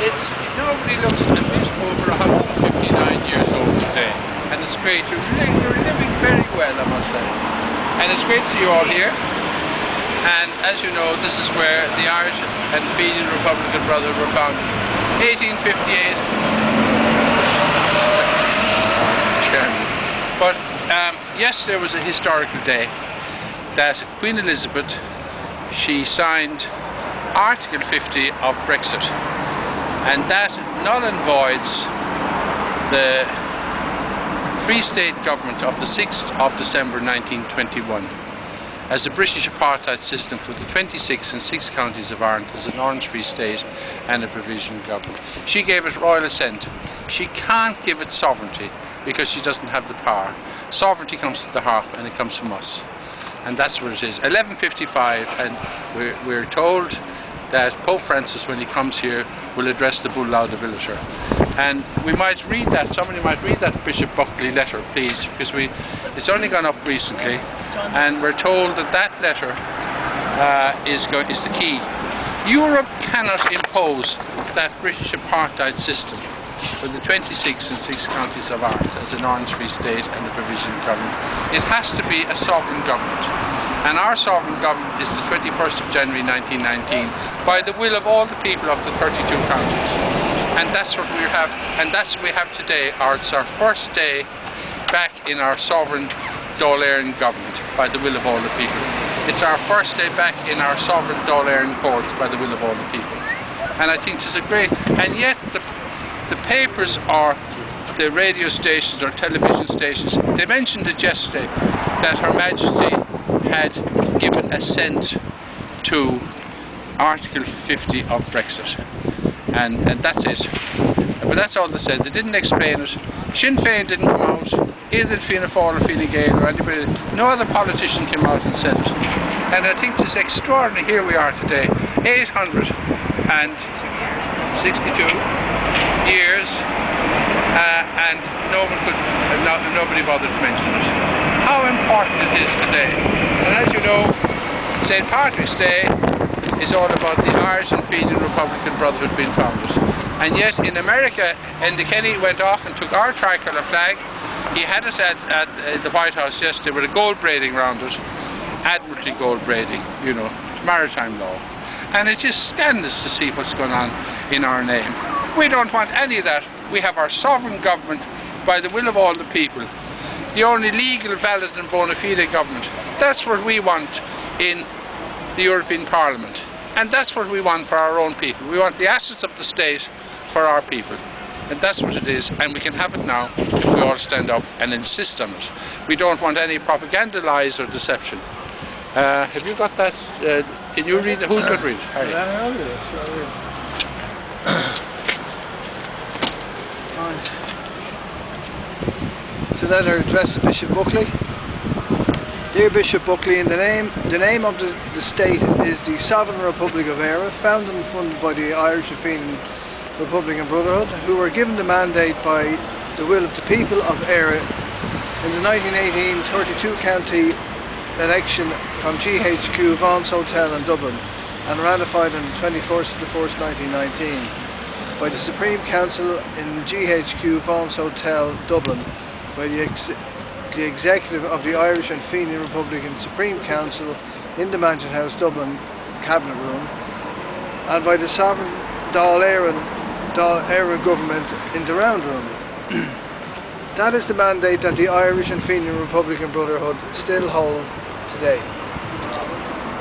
nobody looks a bit over 159 years old today, and it's great. You're living very well, I must say. And it's great to see you all here. And as you know, this is where the Irish and Fenian Republican Brotherhood were founded. 1858. But yesterday was a historical day that Queen Elizabeth, she signed Article 50 of Brexit, and that null and voids the Free State government of the 6th of December 1921 as the British apartheid system for the 26 and 6 counties of Ireland as an Orange Free State and a provisional government. She gave it royal assent. She can't give it sovereignty because she doesn't have the power. Sovereignty comes to the heart, and it comes from us. And that's what it is. 11:55, and we're told that Pope Francis, when he comes here, will address the Bull Laudabiliter. And we might read that, somebody might read that Bishop Buckley letter, please, because it's only gone up recently, and we're told that that letter is the key. Europe cannot impose that British apartheid system for the 26 and 6 counties of Ireland as an Orange Free State and a provisional government. It has to be a sovereign government. And our sovereign government is the 21st of January 1919 by the will of all the people of the 32 counties. And that's what we have, and that's what we have today. It's our first day back in our sovereign Dáil government by the will of all the people. It's our first day back in our sovereign Dáil courts by the will of all the people. And I think it's a great, and yet the papers or the radio stations or television stations, they mentioned it yesterday that Her Majesty had given assent to Article 50 of Brexit, and that's it. But that's all they said. They didn't explain it. Sinn Féin didn't come out, either did Fianna Fáil or Fine Gael or anybody. No other politician came out and said it. And I think it's extraordinary. Here we are today, 862 years, and nobody bothered to mention it. How important it is today. And as you know, St. Patrick's Day is all about the Irish and Fenian Republican Brotherhood being founded. And yet in America, Enda Kenny went off and took our tricolour flag. He had it at the White House yesterday with a gold braiding around it. Admiralty gold braiding, you know, maritime law. And it's just scandalous to see what's going on in our name. We don't want any of that. We have our sovereign government by the will of all the people. The only legal, valid and bona fide government. That's what we want in the European Parliament. And that's what we want for our own people. We want the assets of the state for our people. And that's what it is. And we can have it now if we all stand up and insist on it. We don't want any propaganda, lies or deception. Have you got that? Can you read it? Who's going to read it? Harry. I'll read it. It's a letter addressed to Bishop Buckley. Dear Bishop Buckley, in the name of the state is the Sovereign Republic of Éire, founded and funded by the Irish and Fenian Republican Brotherhood, who were given the mandate by the will of the people of Éire in the 1918 32-county election from GHQ Vaughan's Hotel in Dublin, and ratified on the 21st of the 1st 1919 by the Supreme Council in GHQ Vaughan's Hotel Dublin, by the Executive of the Irish and Fenian Republican Supreme Council in the Mansion House Dublin Cabinet Room, and by the Sovereign Dáil Éire government in the Round Room. That is the mandate that the Irish and Fenian Republican Brotherhood still hold today.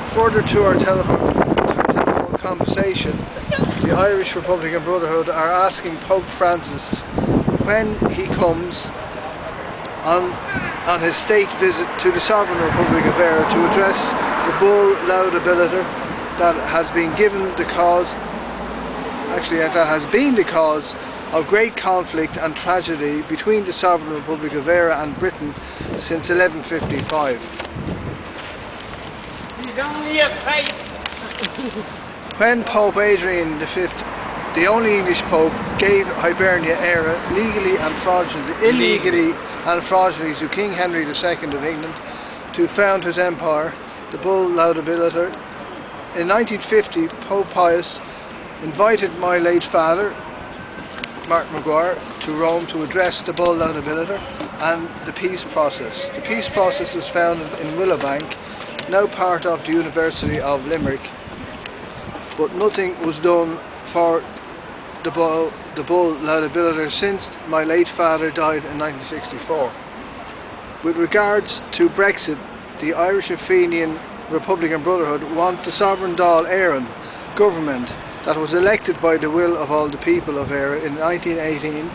Further to our telephone conversation, the Irish Republican Brotherhood are asking Pope Francis, when he comes on his state visit to the Sovereign Republic of Éire, to address the Bull Laudabiliter that has been the cause of great conflict and tragedy between the Sovereign Republic of Éire and Britain since 1155. He's only a fight. When Pope Adrian V, the only English Pope, gave Hibernia Éire illegally and fraudulently to King Henry II of England to found his empire, the Bull Laudabiliter. In 1950, Pope Pius invited my late father, Martin McGuire, to Rome to address the Bull Laudabiliter and the peace process. The peace process was founded in Willowbank, now part of the University of Limerick, but nothing was done for the Bull Laudabiliter since my late father died in 1964. With regards to Brexit, the Irish and Fenian Republican Brotherhood want the sovereign Dáil Éireann government that was elected by the will of all the people of Éire in 1918,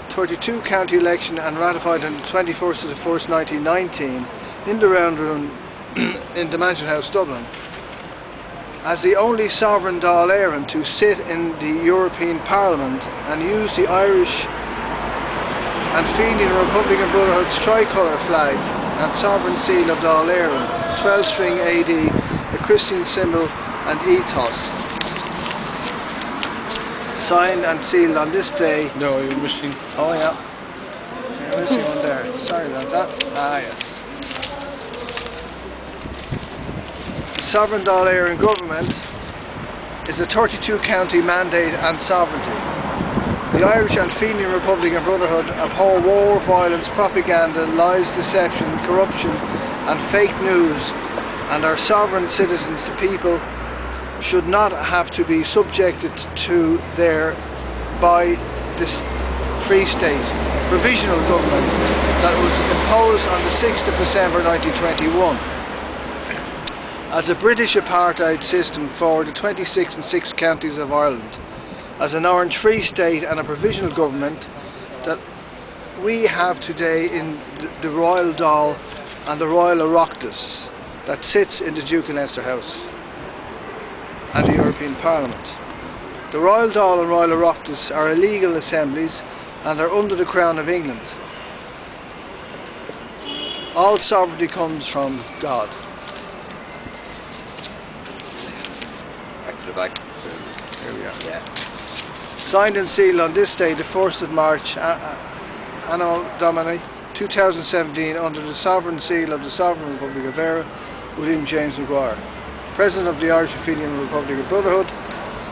32 county election and ratified on the 21st of the 1st 1919 in the Round Room in the Mansion House, Dublin. As the only sovereign Dáil Éireann to sit in the European Parliament and use the Irish and Fenian Republican Brotherhood's tricolour flag and sovereign seal of Dáil Éireann, 12-string AD, a Christian symbol and ethos. Signed and sealed on this day. No, you're missing. Oh yeah, you're missing one there. Sorry about that. Ah yes. The sovereign Dáil Éireann government is a 32 county mandate and sovereignty. The Irish and Fenian Republican Brotherhood abhor war, violence, propaganda, lies, deception, corruption and fake news, and our sovereign citizens, the people, should not have to be subjected to their by this Free State provisional government that was imposed on the 6th of December 1921 as a British apartheid system for the 26 and 6 counties of Ireland, as an Orange Free State and a provisional government that we have today in the Royal Dáil and the Royal Oireachtas that sits in the Duke and Leinster House and the European Parliament. The Royal Dáil and Royal Oireachtas are illegal assemblies and are under the Crown of England. All sovereignty comes from God. Back to the back. Here we are. Yeah. Signed and sealed on this day, the 1st of March, Anno Domini 2017, under the sovereign seal of the Sovereign Republic of Éire, William James McGuire, President of the Irish and Fenian Republican Brotherhood,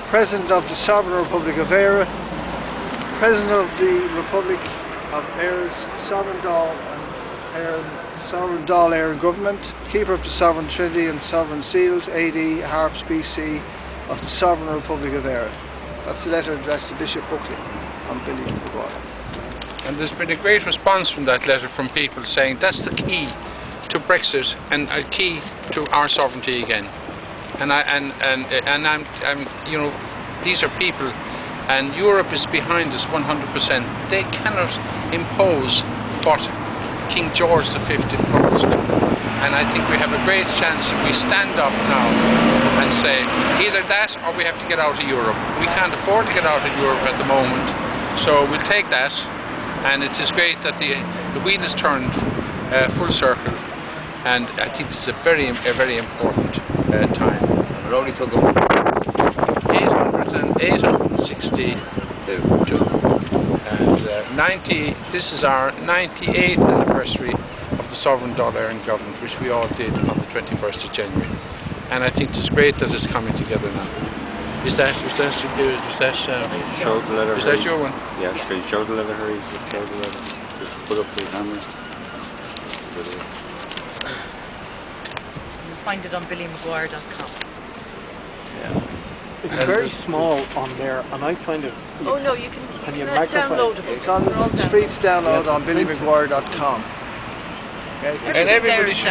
President of the Sovereign Republic of Éire, President of the Republic of Éire's Sovereign Dáil Éireann Government, Keeper of the Sovereign Trinity and Sovereign Seals, AD, Harps, BC, of the Sovereign Republic of Éire. That's the letter addressed to Bishop Buckley on Billy McGuire. And there's been a great response from that letter from people saying that's the key to Brexit and a key to our sovereignty again. And I'm you know, these are people, and Europe is behind us 100%. They cannot impose what King George V imposed. And I think we have a great chance if we stand up now and say either that or we have to get out of Europe. We can't afford to get out of Europe at the moment, so we'll take that. And it is great that the wheel is turned full circle, and I think it's a very important time. And it only took 862 and 90. This is our 98th anniversary of the Sovereign Dáil Éireann government, which we all did on the 21st of January. And I think it's great that it's coming together now. Is that show the letter. is that your one? Yeah, can you show the letter, Harry? Just show the letter. Just put up the camera. You'll find it on BillyMcGuire.com. Yeah. It's very small on there, and I find it. Oh no, you can download it. It's free to download on BillyMcGuire.com. Okay. And everybody should